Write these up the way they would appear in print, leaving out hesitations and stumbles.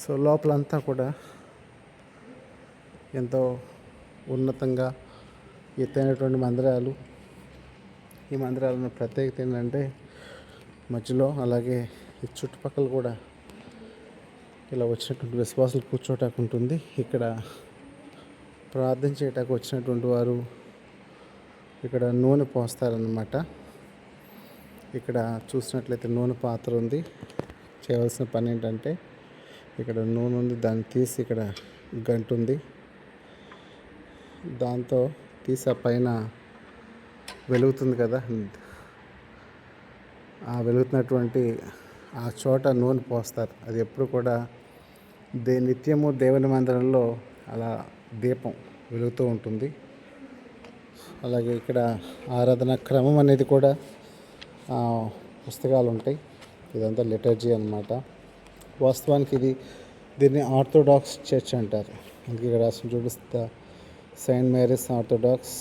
So లోపలంతా కూడా ఎంతో ఉన్నతంగా ఎత్తైనటువంటి మందిరాలు. ఈ మందిరాలను ప్రత్యేకత ఏంటంటే మధ్యలో, అలాగే ఈ చుట్టుపక్కల కూడా ఇలా వచ్చినటువంటి విశ్వాసులు కూర్చోటానికి ఉంటుంది. ఇక్కడ ప్రార్థన చేయటానికి వచ్చినటువంటి వారు ఇక్కడ నూనె పోస్తారన్నమాట. ఇక్కడ చూసినట్లయితే నూనె పాత్ర ఉంది. చేయవలసిన పని ఏంటంటే ఇక్కడ నూనె ఉంది, దాన్ని తీసి ఇక్కడ గంట ఉంది, దాంతో తీసి ఆ పైన వెలుగుతుంది కదా, ఆ వెలుగుతున్నటువంటి ఆ చోట నూనె పోస్తారు. అది ఎప్పుడు కూడా నిత్యము దేవుని మందిరంలో అలా దీపం వెలుగుతూ ఉంటుంది. అలాగే ఇక్కడ ఆరాధన క్రమం అనేది కూడా పుస్తకాలు ఉంటాయి. ఇదంతా లిటర్జీ అన్నమాట. వాస్తవానికి దీన్ని ఆర్థోడాక్స్ చర్చ్ అంటారు. అందుకే ఇక్కడ రాసిన చూపిస్తా, సెయింట్ మేరీస్ ఆర్థోడాక్స్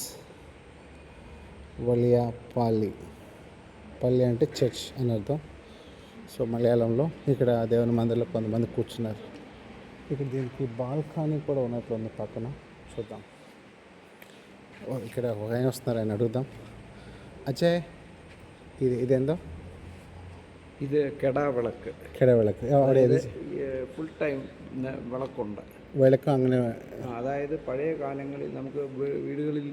వలియా పల్లి అంటే చర్చ్ అని అర్థం. సో మలయాళంలో ఇక్కడ దేవుని మందిరంలో కొంతమంది కూర్చున్నారు. ఇక్కడ దీనికి బాల్కనీ కూడా ఉన్నట్లుంది పక్కన. చూద్దాం. ఇక్కడ ఒక ఆయన వస్తున్నారు, ఆయన అడుగుదాం. అజయ్, ഇതെന്തോ ഇത് കെടാവിളക്ക്. അവിടെ ഫുൾ ടൈം വിളക്കുണ്ട്. വിളക്ക് അങ്ങനെ, അതായത് പഴയ കാലങ്ങളിൽ നമുക്ക് വീടുകളിൽ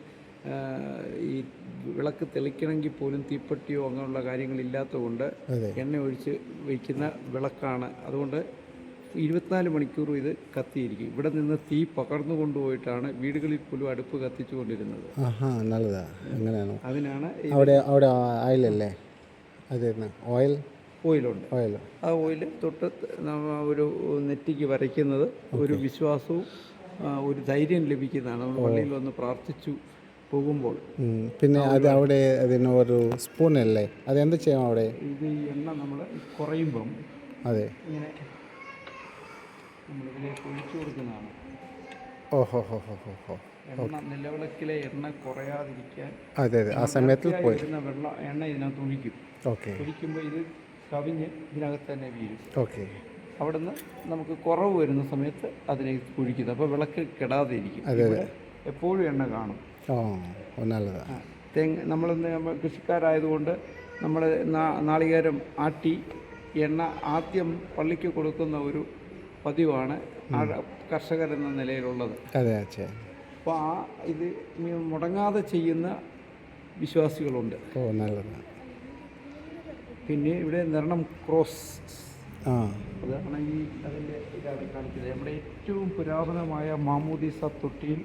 ഈ വിളക്ക് തെളിക്കണമെങ്കിൽ പോലും തീപ്പെട്ടിയോ അങ്ങനെയുള്ള കാര്യങ്ങളില്ലാത്തതുകൊണ്ട് എണ്ണ ഒഴിച്ച് വയ്ക്കുന്ന വിളക്കാണ്. അതുകൊണ്ട് 24 മണിക്കൂറും ഇത് കത്തിയിരിക്കും. ഇവിടെ നിന്ന് തീ പകർന്നു കൊണ്ടുപോയിട്ടാണ് വീടുകളിൽ പോലും അടുപ്പ് കത്തിച്ചു കൊണ്ടിരുന്നത്. നല്ലതാ. അങ്ങനെയാണോ? അതിനാണ് അവിടെ ഓയിലല്ലേ? അതായിരുന്നു ഓയിലുണ്ട്. ആ ഓയിൽ തൊട്ട് ഒരു നെറ്റിക്ക് വരയ്ക്കുന്നത് ഒരു വിശ്വാസവും ഒരു ധൈര്യം ലഭിക്കുന്നതാണ്. നമ്മൾ പള്ളിയിൽ വന്ന് പ്രാർത്ഥിച്ചു പോകുമ്പോൾ. പിന്നെ അത് അവിടെ അതിന് ഒരു സ്പൂൺ അല്ലേ, അതെന്ത് ചെയ്യാം അവിടെ? ഇത് ഈ എണ്ണ നമ്മൾ കുറയുമ്പം അതെ ഇങ്ങനെ നമ്മളിതിലേക്ക് ഒഴിച്ചു കൊടുക്കുന്നതാണ്. എണ്ണ നിലവിളക്കിലെ എണ്ണ കുറയാതിരിക്കാൻ ആ സമയത്ത് പോയി വെള്ളം എണ്ണ ഇതിനകത്ത് ഒഴിക്കും. ഒഴിക്കുമ്പോൾ ഇത് കവിഞ്ഞ് ഇതിനകത്ത് തന്നെ വീഴും. അവിടുന്ന് നമുക്ക് കുറവ് വരുന്ന സമയത്ത് അതിലേക്ക് ഒഴിക്കുന്നത്. അപ്പോൾ വിളക്ക് കെടാതെ ഇരിക്കും. എപ്പോഴും എണ്ണ കാണും. നമ്മൾ കൃഷിക്കാരായതുകൊണ്ട് നമ്മൾ നാളികേരം ആട്ടി എണ്ണ ആദ്യം പള്ളിക്ക് കൊടുക്കുന്ന ഒരു പതിവാണ് കർഷകരെന്ന നിലയിലുള്ളത്. അപ്പോൾ ഇത് മുടങ്ങാതെ ചെയ്യുന്ന വിശ്വാസികളുണ്ട്. പിന്നെ ഇവിടെ നിരണം ക്രോസ്, അതാണ് അതിൻ്റെ ഇതാണ് കാണിക്കുന്നത്. നമ്മുടെ ഏറ്റവും പുരാതനമായ മാമോദീസ തൊട്ടിയിൽ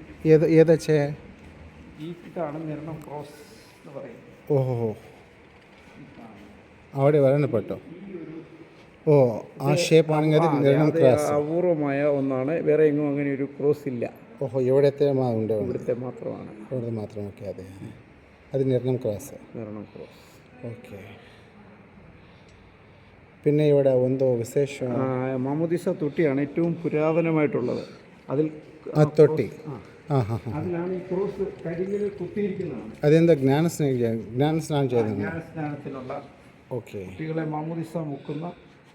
ഇതാണ് നിരണം ക്രോസ് എന്ന് പറയുന്നത്. അവിടെ വരണപ്പെട്ടോ? ആ ഷേപ്പ് ആണെങ്കിൽ അപൂർവമായ ഒന്നാണ്. വേറെ എങ്ങും അങ്ങനെ ഒരു ക്രോസ് ഇല്ല. ഇവിടുത്തെ മാത്രമാണ്. ഇവിടെ മാത്രം. അതെ, അത് നിരണം ക്രോസ്. ഓക്കെ. പിന്നെ ഇവിടെ എന്തോ വിശേഷം? മാമോദീസ തൊട്ടിയാണ് ഏറ്റവും പുരാതനമായിട്ടുള്ളത്. അതിൽ തൊട്ടി അതിലാണ് ഈ ക്രോസ് കരികിൽ കുത്തിയിരിക്കുന്നതാണ്. അതെന്താ ജ്ഞാനസ്നാനം ചെയ്യുന്നത്? ജ്ഞാനസ്നാനത്തിനുള്ള കുട്ടികളെ മാമോദീസ മുക്കുന്ന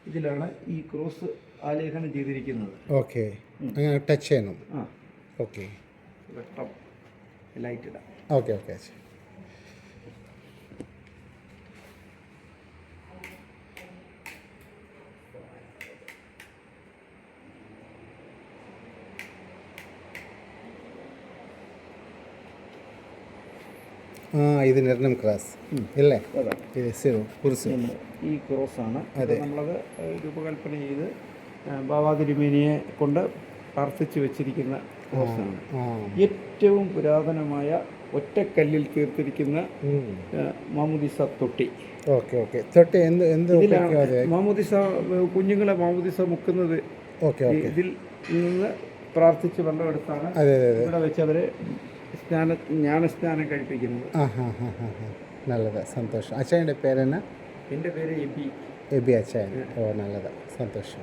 ഇതിലാണ് ഈ ക്രോസ് ആലേഖനം ചെയ്തിരിക്കുന്നത്. അങ്ങനെ ടച്ച് ചെയ്യണം. ലൈറ്റ് ഇടാം. ഓക്കെ. ഇത് നിരണം ക്രാസ് അല്ലേ? ഈ ക്രോസാണ്. നമ്മളത് രൂപകൽപ്പന ചെയ്ത് ബാബാ തിരുമേനിയെ കൊണ്ട് പ്രാർത്ഥിച്ചു വെച്ചിരിക്കുന്ന ക്രോസാണ്. ഏറ്റവും പുരാതനമായ ഒറ്റക്കല്ലിൽ തീർത്തിരിക്കുന്ന മാമോദീസ തൊട്ടി. മാമോദീസ കുഞ്ഞുങ്ങളെ മാമോദീസ മുക്കുന്നത് ഇതിൽ നിന്ന് പ്രാർത്ഥിച്ച് വെള്ളമെടുത്താണ് ഇവിടെ വെച്ച് അവരെ ജ്ഞാനസ്നാനം കഴിപ്പിക്കുന്നത്. നല്ലത്, സന്തോഷം. അച്ഛൻ്റെ പേരെന്നാ? എൻ്റെ പേര് എബി അച്ഛൻ. നല്ലത്, സന്തോഷം.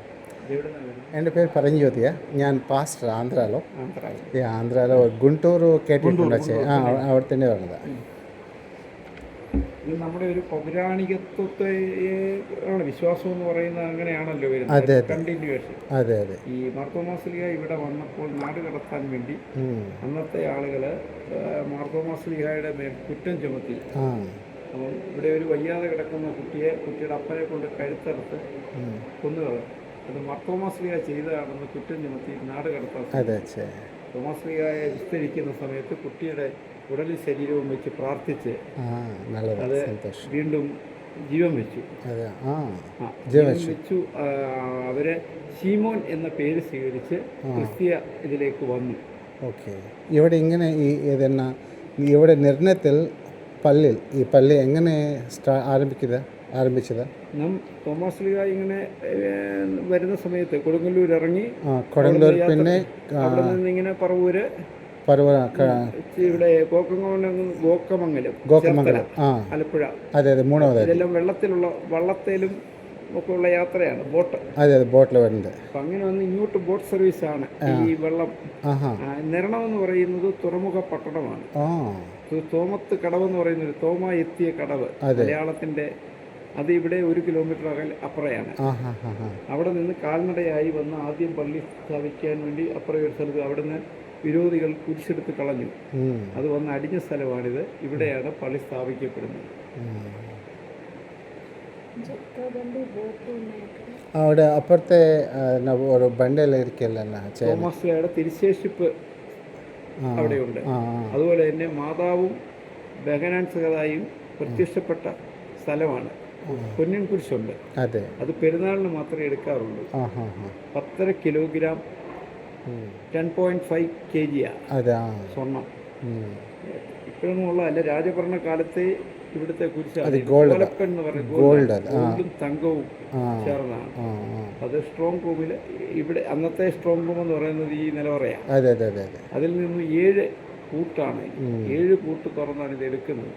എൻ്റെ പേര് പരഞ്ജ്യോതിയാ. ഞാൻ പാസ്റ്റർ ആന്ധ്രയിലോ ഗുണ്ടൂർ കേട്ടിട്ടുണ്ട് അച്ഛൻ. അവിടെ തന്നെ പറഞ്ഞതാണ്. ഇത് നമ്മുടെ ഒരു പൗരാണികത്വത്തെ ആണ് വിശ്വാസം എന്ന് പറയുന്നത്, അങ്ങനെയാണല്ലോ അതെ, വരുന്നത്, അതെ. കണ്ടിന്യൂവേഷൻ. അതെ അതെ. ഈ മാർത്തോമാസ്ലിഹ ഇവിടെ വന്നപ്പോൾ നാട് കടത്താൻ വേണ്ടി അന്നത്തെ ആളുകൾ മാർത്തോമാസ്ലിഹയുടെ മേൽ കുറ്റം ചുമത്തി. ആ അപ്പം ഇവിടെ ഒരു വയ്യാതെ കിടക്കുന്ന കുട്ടിയുടെ അപ്പനെ കൊണ്ട് കഴുത്തറുത്ത് കൊന്നുകളഞ്ഞു. അത് മാർത്തോമാസ്ലിഹ ചെയ്തതാണെന്ന് കുറ്റം ചുമത്തി നാട് കടത്താൻ. അതെ. തോമാസ്ലിഹയെ വിസ്തരിക്കുന്ന സമയത്ത് കുട്ടിയുടെ ഉടലും ശരീരവും വെച്ച് പ്രാർത്ഥിച്ച് നല്ലത്, അത് സന്തോഷം. വീണ്ടും ജീവൻ വെച്ചു. അതെ, ജീവൻ വെച്ചു. അവരെ ശീമോൻ എന്ന പേര് സ്വീകരിച്ച് ക്രിസ്തീയ ഇതിലേക്ക് വന്നു. ഓക്കെ. ഇവിടെ ഇങ്ങനെ ഈ ഏതെന്ന ഇവിടെ നിർണയത്തിൽ പള്ളിയിൽ ഈ പള്ളി എങ്ങനെ ആരംഭിച്ചത്? തോമാസ്ലിഹ ഇങ്ങനെ വരുന്ന സമയത്ത് കൊടുങ്ങല്ലൂർ ഇറങ്ങി, കൊടുങ്ങല്ലൂർ, പിന്നെ അവിടെ നിന്ന് ഇങ്ങനെ പറവൂര്, ഇവിടെ ഗോക്കമംഗലം, ആലപ്പുഴ, അതെ അതെ, മൂന്നാമത് ഇതെല്ലാം വള്ളത്തേലും ഒക്കെ ഉള്ള യാത്രയാണ്, ബോട്ട്. അതെ അതെ, ബോട്ടിൽ വരുന്നുണ്ട്. അപ്പം അങ്ങനെ വന്ന് ഇങ്ങോട്ട് ബോട്ട് സർവീസാണ് ഈ വെള്ളം. നിരണം എന്ന് പറയുന്നത് തുറമുഖ പട്ടണമാണ്. തോമത്ത് കടവ് എന്ന് പറയുന്നൊരു തോമ എത്തിയ കടവ്, മലയാളത്തിന്റെ, അത് ഇവിടെ 1 കിലോമീറ്റർ അപ്പുറയാണ്. അവിടെ നിന്ന് കാൽനടയായി വന്ന് ആദ്യം പള്ളി സ്ഥാപിക്കാൻ വേണ്ടി അപ്പുറം ഒരു സ്ഥലത്ത് അവിടെ നിന്ന് വിരോധികൾ കുരിശെടുത്ത് കളഞ്ഞു. അത് വന്ന് അടിഞ്ഞ സ്ഥലമാണിത്. ഇവിടെയാണ് പള്ളി സ്ഥാപിക്കപ്പെടുന്നത്. അവിടെ അപ്പുറത്തെ ഒരു ബണ്ടയിലിരിക്കല്ല തോമസ്ലിഹയുടെ തിരുശേഷിപ്പ് അവിടെയുണ്ട്. അതുപോലെ തന്നെ മാതാവും ബഹനാൻ സഹതായും പ്രത്യക്ഷപ്പെട്ട സ്ഥലമാണ്. പൊന്നിൻ കുരിശുണ്ട്. അത് പെരുന്നാളിന് മാത്രമേ എടുക്കാറുള്ളൂ. 10.5 കിലോഗ്രാം 10.5 kg സ്വർണം. ഇപ്പോഴൊന്നുമുള്ള അല്ല, രാജഭരണകാലത്തെ ഇവിടുത്തെ കുരിശാണ്. ഗോലപ്പൻ എന്ന് പറയുന്നത് ഗോൾഡും തങ്കവും ചേർന്നാണ്. അത് സ്ട്രോങ് റൂമിൽ, ഇവിടെ അന്നത്തെ സ്ട്രോങ് റൂം എന്ന് പറയുന്നത് ഈ നിലവറയാണ്. അതിൽ നിന്ന് 7 കൂട്ടാണ്. 7 കൂട്ട് തുറന്നാണ് ഇത് എടുക്കുന്നത്.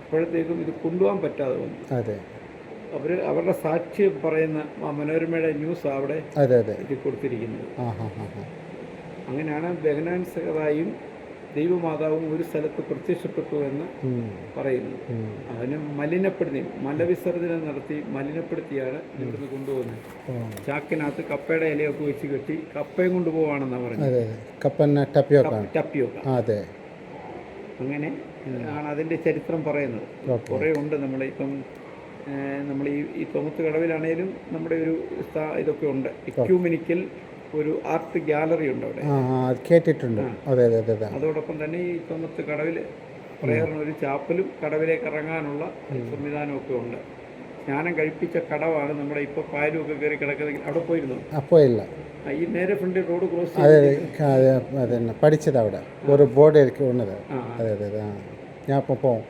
അപ്പോഴത്തേക്കും ഇത് കൊണ്ടുപോകാൻ പറ്റാതെ വന്നു. അവരുടെ സാക്ഷ്യം പറയുന്ന മനോരമയുടെ ന്യൂസ് അവിടെ ഇത് കൊടുത്തിരിക്കുന്നത്. അങ്ങനെയാണ് ബഹനാൻ സഹതായും ദൈവമാതാവും ഒരു സ്ഥലത്ത് പ്രത്യക്ഷപ്പെട്ടു എന്ന് പറയുന്നു. അതിന് മലവിസർജനം നടത്തി മലിനപ്പെടുത്തിയാണ് ഇവിടുന്ന് കൊണ്ടുപോകുന്നത്. ചാക്കിനകത്ത് കപ്പയുടെ ഇലയൊക്കെ വെച്ച് കെട്ടി കപ്പയും കൊണ്ടുപോവാണെന്നാണ് പറയുന്നത്. ടപ്പിയോക്ക. അങ്ങനെ ആണ് അതിൻ്റെ ചരിത്രം പറയുന്നത്. കുറേ ഉണ്ട്. നമ്മൾ ഈ തോമത്ത് കടവിലാണേലും നമ്മുടെ ഒരു ഇതൊക്കെ ഉണ്ട്. എക്യൂമെനിക്കൽ ഒരു ആർട്ട് ഗാലറി ഉണ്ട് അവിടെ, കേട്ടിട്ടുണ്ട്. അതോടൊപ്പം തന്നെ ഈ തോമത്ത് കടവിൽ പ്രേയറിന് ഒരു ചാപ്പലും കടവിലേക്ക് ഇറങ്ങാനുള്ള സംവിധാനമൊക്കെ ഉണ്ട്. സ്നാനം കഴിപ്പിച്ച കടവാണ് നമ്മുടെ ഇപ്പോൾ പായലുമൊക്കെ കയറി കിടക്കുന്നത്. അവിടെ പോയിരുന്നു? പോയില്ല. ഈ നേരെ ഫ്രണ്ട് റോഡ് ക്രോസ് പഠിച്ചത് അവിടെ ഒരു ബോർഡ് ഉള്ളത്. ഞാൻ അപ്പോൾ പോകും.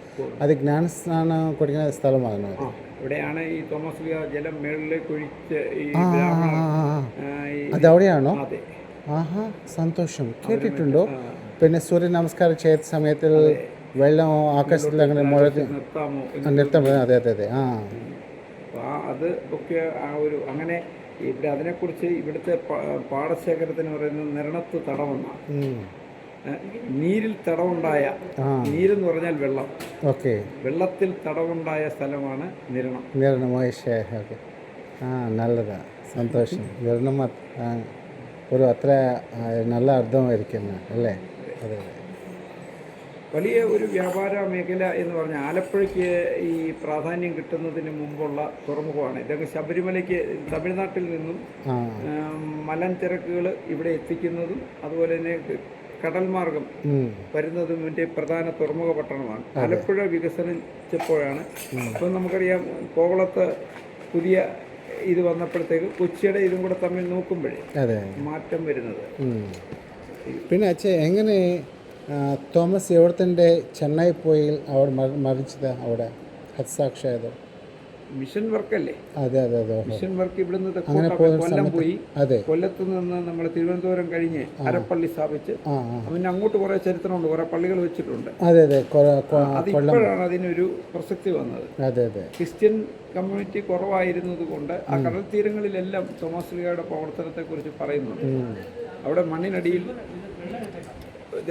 അത് ജ്ഞാനസ്നാനം കൊടുക്കുന്ന സ്ഥലമാണ്. ഇവിടെയാണ് ഈ തോമസ്ലിഹ ജലം മേളിലേക്ക് ഒഴിച്ച് അതവിടെയാണോ? സന്തോഷം. കേട്ടിട്ടുണ്ടോ? പിന്നെ സൂര്യ നമസ്കാരം ചെയ്ത സമയത്തിൽ വെള്ളം ആകാശത്തിൽ അങ്ങനെ നിർത്താമോ? അതെ. അത് ഒക്കെ അങ്ങനെ ഇവിടെ അതിനെക്കുറിച്ച് ഇവിടുത്തെ പാടശേഖരത്തിന് പറയുന്നത് നിരണത്ത് തടവെന്നാണ്. നീരിൽ തടവുണ്ടായ, നീരെന്ന് പറഞ്ഞാൽ വെള്ളം, വെള്ളത്തിൽ തടവുണ്ടായ സ്ഥലമാണ് നിരണം. നല്ലതാ, സന്തോഷം. നിരണം ഒരു അത്ര നല്ല അർത്ഥമായിരിക്കുന്നു അല്ലേ? വലിയ ഒരു വ്യാപാര മേഖല എന്ന് പറഞ്ഞാൽ ആലപ്പുഴയ്ക്ക് ഈ പ്രാധാന്യം കിട്ടുന്നതിന് മുമ്പുള്ള തുറമുഖമാണ്. ഇതൊക്കെ ശബരിമലയ്ക്ക് തമിഴ്നാട്ടിൽ നിന്നും മലഞ്ചരക്കുകൾ ഇവിടെ എത്തിക്കുന്നതും അതുപോലെ തന്നെ കടൽ മാർഗം വരുന്നതും ഇതിൻ്റെ പ്രധാന തുറമുഖ പട്ടണമാണ്. ആലപ്പുഴ വികസനിച്ചപ്പോഴാണ്, ഇപ്പം നമുക്കറിയാം കോവളത്ത് പുതിയ ഇത് വന്നപ്പോഴത്തേക്ക് കൊച്ചിയുടെ ഇതും കൂടെ തമ്മിൽ നോക്കുമ്പോഴേ മാറ്റം വരുന്നത്. പിന്നെ അച്ഛൻ എങ്ങനെ തോമസ് എവിടത്തിൻ്റെ ചെന്നൈ പോയി അവിടെ മരിച്ചത്? അവിടെ ഹത്സാക്ഷായത് മിഷൻ വർക്കല്ലേ? അതെ. മിഷൻ വർക്ക് ഇവിടുന്ന് കൊല്ലം പോയി, കൊല്ലത്ത് നിന്ന് നമ്മൾ തിരുവനന്തപുരം കഴിഞ്ഞ് അരപ്പള്ളി സ്ഥാപിച്ച് പിന്നെ അങ്ങോട്ട് കുറെ ചരിത്രമുണ്ട്, കുറെ പള്ളികൾ വെച്ചിട്ടുണ്ട്. അതിപ്പോഴാണ് അതിനൊരു പ്രസക്തി വന്നത്. ക്രിസ്ത്യൻ കമ്മ്യൂണിറ്റി കുറവായിരുന്നത് കൊണ്ട് ആ കടൽ തീരങ്ങളിലെല്ലാം തോമസ്ലിഹയുടെ പ്രവർത്തനത്തെ കുറിച്ച് പറയുന്നുണ്ട്. അവിടെ മണ്ണിനടിയിൽ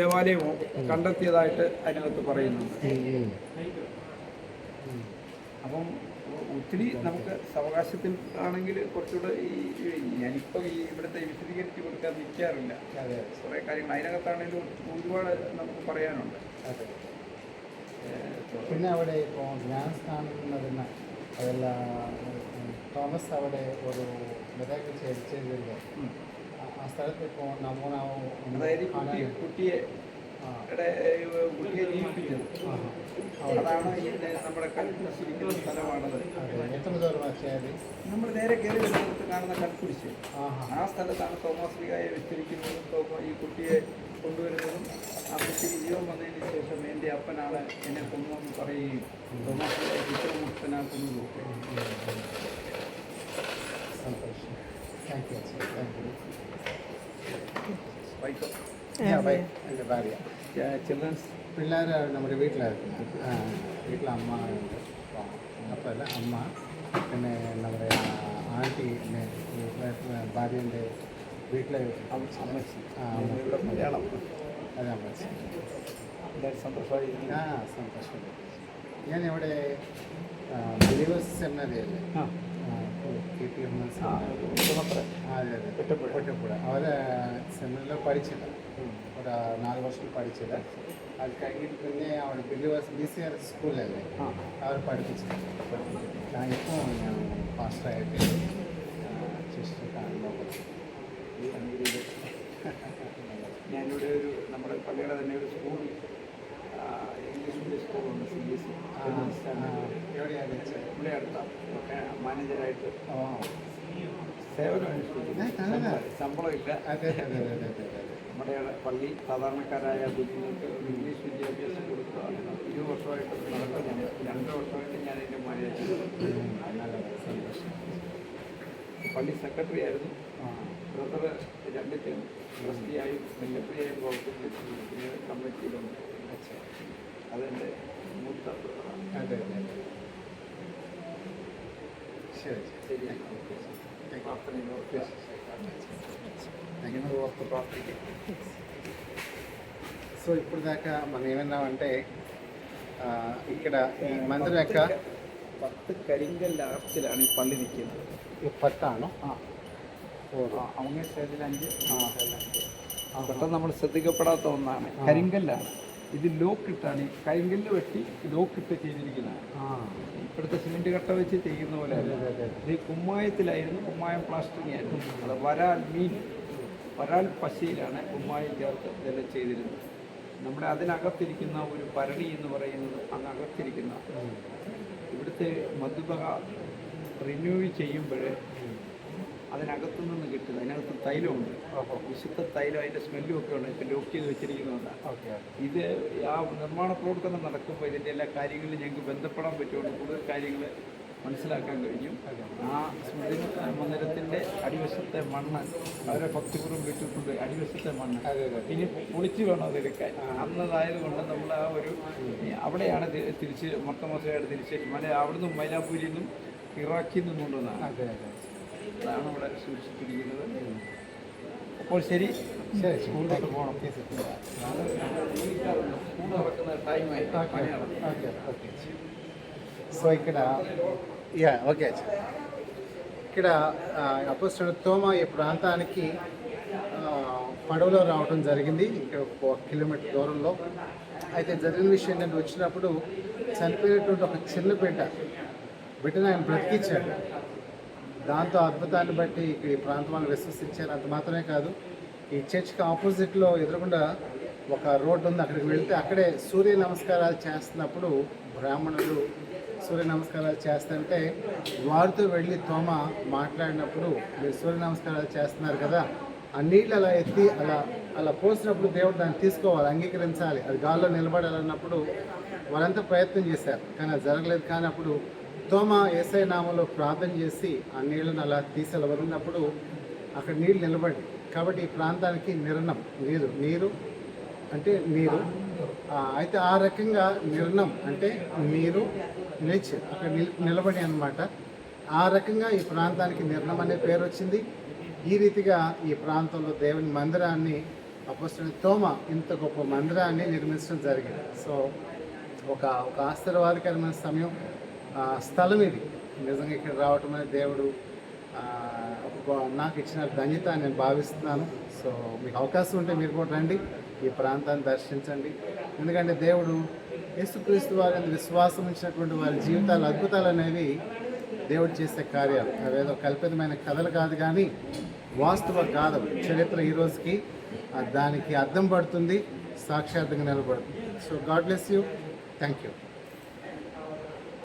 ദേവാലയമോ കണ്ടെത്തിയതായിട്ട് അതിനകത്ത് പറയുന്നുണ്ട്. അപ്പം ഒത്തിരി നമുക്ക് അവകാശത്തിൽ ആണെങ്കിൽ കുറച്ചുകൂടെ ഞാനിപ്പം ഇവിടുത്തെ വിശദീകരിച്ച് കൊടുക്കാൻ നിൽക്കാറില്ല. കുറേ കാര്യങ്ങൾ അതിനകത്താണെങ്കിലും ഒരുപാട് നമുക്ക് പറയാനുണ്ട്. അതെ. പിന്നെ അവിടെ ഇപ്പോൾ ജ്ഞാനസ്ഥാനത്തിന് അതെല്ലാം തോമസ് അവിടെ ഒരു മിറാക്കിൾ ചെയ്തില്ലേ, ആ സ്ഥലത്ത് ഇപ്പോൾ അതായത് കുട്ടിയെ ജീവിപ്പിച്ചത് അതാണ് നമ്മുടെ കൽക്കുരിശിരിക്കുന്ന സ്ഥലമാണത്. എത്ര ദൂരം അത് നമ്മൾ നേരെ കയറി വരുന്നിടത്ത് കാണുന്ന കൽക്കുരിശ്, ആ സ്ഥലത്താണ് തോമസ് ലീഗായെ വെച്ചിരിക്കുന്നതും ഈ കുട്ടിയെ കൊണ്ടുവരുന്നതും ആ കുട്ടിക്ക് ജീവൻ വന്നതിന് ശേഷം എൻ്റെ അപ്പനാണ് എന്നെ കൊണ്ടുവന്ന് പറയുകയും തോമസ് ലീഗായെ കുറ്റമുക്തനാക്കുന്നതും ഒക്കെ. സന്തോഷം. Thank you. വൈക്കം എൻ്റെ ഭാര്യ ചിൽഡ്രൻസ് പിള്ളേർ നമ്മുടെ വീട്ടിലായിരുന്നു. വീട്ടിൽ അമ്മ ഉണ്ട്, അപ്പല്ല അമ്മ, പിന്നെ നമ്മുടെ ആൻറ്റി ഭാര്യൻ്റെ വീട്ടിലെ അമ്മച്ചി ഇവിടെ മലയാളം അതെ അമ്മച്ചി. എല്ലാവരും സന്തോഷമായി. സന്തോഷം. ഞാനിവിടെ ബിലീവേഴ്സ് സെമിനാരി അല്ലേ, KPM അതെ ഒറ്റപ്പുഴ അവരെ സെമിനാറിൽ പഠിച്ചില്ല, ഒരു 4 വർഷം പഠിച്ചില്ല. അത് കഴിഞ്ഞിട്ട് പിന്നെ അവിടെ ബിലീവേഴ്സ് BCR സ്കൂളിലല്ലേ അവർ പഠിപ്പിച്ചില്ല. ഇപ്പോൾ ഞാൻ ഫാസ്റ്റായിട്ട് സിസ്റ്റർ കാണുമ്പോൾ ഞാനിവിടെ ഒരു നമ്മുടെ പള്ളിയുടെ തന്നെ ഒരു സ്കൂൾ, ഇംഗ്ലീഷ് മീഡിയം സ്കൂളുണ്ട്, CBSE. എവിടെയാണ് വെച്ചത്? ഇവിടെ അടുത്താണ് മാനേജറായിട്ട് സേവനം അനുഷ്ഠിക്കുന്നു. ശമ്പളമില്ല. അതെ. നമ്മുടെ പള്ളി സാധാരണക്കാരായ കുഞ്ഞുങ്ങൾക്ക് ഇംഗ്ലീഷ് വിദ്യാഭ്യാസം കൊടുക്കുക 20 വർഷമായിട്ട് നടക്കുന്നുണ്ട്. 2 വർഷമായിട്ട് ഞാൻ എൻ്റെ മാനേജർ. പള്ളി സെക്രട്ടറി ആയിരുന്നു. ബ്രദർ 2 ട്രസ്റ്റിയായും മുല്ലപ്പള്ളിയായും പ്രവർത്തിക്കുന്ന കമ്മിറ്റിയിലുണ്ട്. അതെൻ്റെ മൂത്ത ബ്രദറാണ്. അതെ. ശരി. ప్రార్థనలో ప్రార్థించి సో ఇప్పుడు దాకా మనం ఏమన్నామంటే ఇక్కడ ఈ మందిరం యొక్క 10 കരിങ്കല്ല് ആർച്ചിലാണ് ഈ പള്ളി നിൽക്കുന്നത്. ഈ 10 ആണോ? അങ്ങേ സൈഡിൽ 5, പെട്ടെന്ന് നമ്മൾ ശ്രദ്ധിക്കപ്പെടാത്ത ഒന്നാണ്. കരിങ്കല്ലാണ്. ഇത് ലോക്കിട്ടാണ്, ഈ കരിങ്കല്ല് വെട്ടി ലോക്കിട്ട് ചെയ്തിരിക്കുന്നതാണ്. ഇപ്പോഴത്തെ സിമെൻറ്റ് കട്ട വെച്ച് ചെയ്യുന്ന പോലെ ഇത് കുമ്മായത്തിലായിരുന്നു, കുമ്മായം പ്ലാസ്റ്ററിങ് ആയിരുന്നു. അത് വരാൽ പശയിലാണ് കുമ്മായം ചേർത്ത് ഇതെല്ലാം ചെയ്തിരുന്നത്. നമ്മുടെ അതിനകത്തിരിക്കുന്ന ഒരു ഭരണി എന്ന് പറയുന്നത് അങ്ങകത്തിരിക്കുന്ന ഇവിടുത്തെ മധുബക റിന്യൂ ചെയ്യുമ്പോൾ അതിനകത്തു നിന്ന് കിട്ടുന്നത്, അതിനകത്ത് തൈലമുണ്ട്, വിശുദ്ധ തൈലം, അതിൻ്റെ സ്മെല്ലും ഒക്കെ ഉണ്ട്. ഇപ്പം ലോക്ക് ചെയ്ത് വെച്ചിരിക്കുന്നതുകൊണ്ടാണ്. ഇത് ആ നിർമ്മാണ പ്രവർത്തനം നടക്കുമ്പോൾ ഇതിൻ്റെ എല്ലാ കാര്യങ്ങളിലും ഞങ്ങൾക്ക് ബന്ധപ്പെടാൻ പറ്റുകൊണ്ട് കൂടുതൽ കാര്യങ്ങൾ മനസ്സിലാക്കാൻ കഴിഞ്ഞു. ആ സ്മൃതി മന്ദിരത്തിൻ്റെ അടിവശത്തെ മണ്ണ് വളരെ ഭക്തിപൂർവ്വം വിട്ടിട്ടുണ്ട്. അടിവശത്തെ മണ്ണ് ഇനി പൊളിച്ച് വേണം അതെടുക്കാൻ. അന്നതായതുകൊണ്ട് നമ്മൾ ആ ഒരു അവിടെയാണ് തിരിച്ച് മൊത്തമൊത്തമായിട്ട് തിരിച്ച് അവിടുന്ന് മൈലാപ്പൂരിൽ നിന്നും ഇറാഖിൽ നിന്നും കൊണ്ടുവന്നാണ്. അതാണ് ഇവിടെ സൂക്ഷിച്ചിരിക്കുന്നത്. അപ്പോൾ ശരി, സ്കൂളിലോട്ട് പോകണം. സ്കൂൾ നടക്കുന്ന ടൈമായി. సో ఇక్కడ ఇక్కడ అపోస్తలుడు తోమా ఈ ప్రాంతానికి పడవలో రావడం జరిగింది. ఇక్కడ 1 కిలోమీటర్ దూరంలో. అయితే జరిగిన విషయం ఏంటంటే వచ్చినప్పుడు చనిపోయినటువంటి ఒక చిన్న బిడ్డను ఆయన బ్రతికించాడు. దాంతో అద్భుతాన్ని బట్టి ఇక్కడ ఈ ప్రాంతం వాళ్ళు విశ్వసించారు. అంత మాత్రమే కాదు, ఈ చర్చ్కి ఆపోజిట్లో ఎదురుగుండా ఒక రోడ్డు ఉంది. అక్కడికి వెళ్తే అక్కడే సూర్య నమస్కారాలు చేస్తున్నప్పుడు బ్రాహ్మణులు సూర్య నమస్కారాలు చేస్తుంటే వారితో వెళ్ళి తోమ మాట్లాడినప్పుడు, మీరు సూర్య నమస్కారాలు చేస్తున్నారు కదా, ఆ నీళ్ళు అలా ఎత్తి అలా పోసినప్పుడు దేవుడు దాన్ని తీసుకోవాలి, అంగీకరించాలి, అది గాల్లో నిలబడాలన్నప్పుడు వాళ్ళంతా ప్రయత్నం చేశారు, కానీ అది జరగలేదు. కానీ అప్పుడు తోమ యేసయ్య నామంలో ప్రార్థన చేసి ఆ నీళ్ళను అలా తీసి వదిలినప్పుడు అక్కడ నీళ్ళు నిలబడి. కాబట్టి ఈ ప్రాంతానికి నిర్ణం నీరు అంటే నీరు. అయితే ఆ రకంగా నిర్ణం అంటే నీరు నిలిచి అక్కడ నిలబడి అన్నమాట. ఆ రకంగా ఈ ప్రాంతానికి నిర్ణం అనే పేరు వచ్చింది. ఈ రీతిగా ఈ ప్రాంతంలో దేవుని మందిరాన్ని అపోస్తలుడు తోమ ఇంత గొప్ప మందిరాన్ని నిర్మించడం జరిగింది. సో ఒక ఆశీర్వాదకరమైన సమయం. స్థలం ఇది. నిజంగా ఇక్కడ రావటం అనేది దేవుడు నాకు ఇచ్చిన ధన్యత అని నేను భావిస్తున్నాను. సో మీకు అవకాశం ఉంటే మీరు కూడా రండి, ఈ ప్రాంతాన్ని దర్శించండి. ఎందుకంటే దేవుడు యేసుక్రీస్తు వారిని విశ్వాసం ఉంచినటువంటి వారి జీవితాలు అద్భుతాలు అనేవి దేవుడు చేసే కార్యాలు. అవేదో కల్పితమైన కథలు కాదు, కానీ వాస్తవ గాథ చరిత్ర ఈ రోజుకి దానికి అర్థం పడుతుంది, సాక్షాత్తంగా నిలబడుతుంది. So God bless you. Thank you.